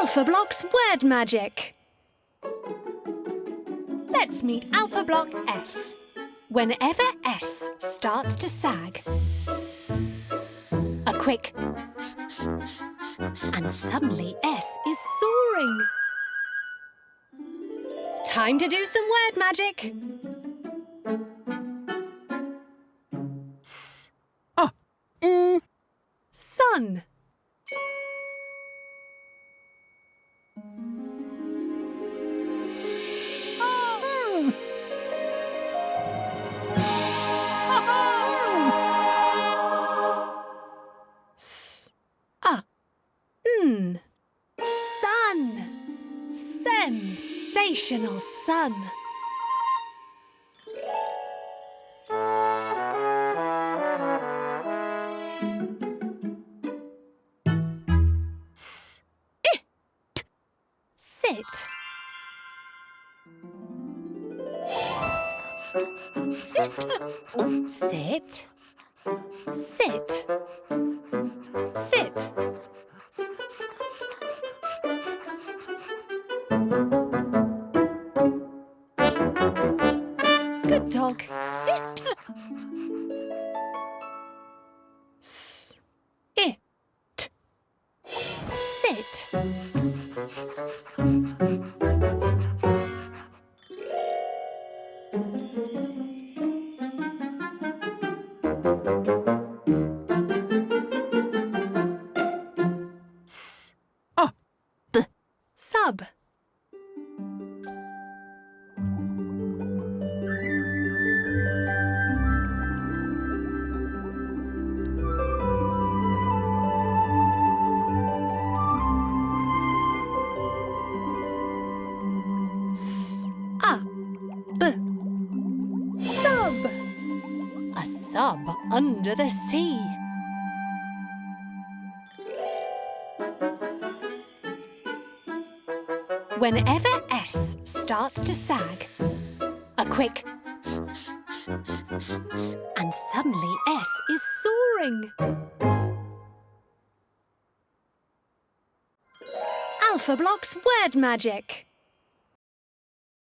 Alphablocks Word Magic. Let's meet Alphablock S. Whenever S starts to sag, a quick and suddenly S is soaring. Time to do some word magic. Sun. Sun. Sensational sun. Sit. Sit. Sit. Sit. Good dog. Sit. Sit. Sit. Sub. Sub. A sub under the sea. Whenever S starts to sag, a quick and suddenly S is soaring. Alphablocks Word Magic.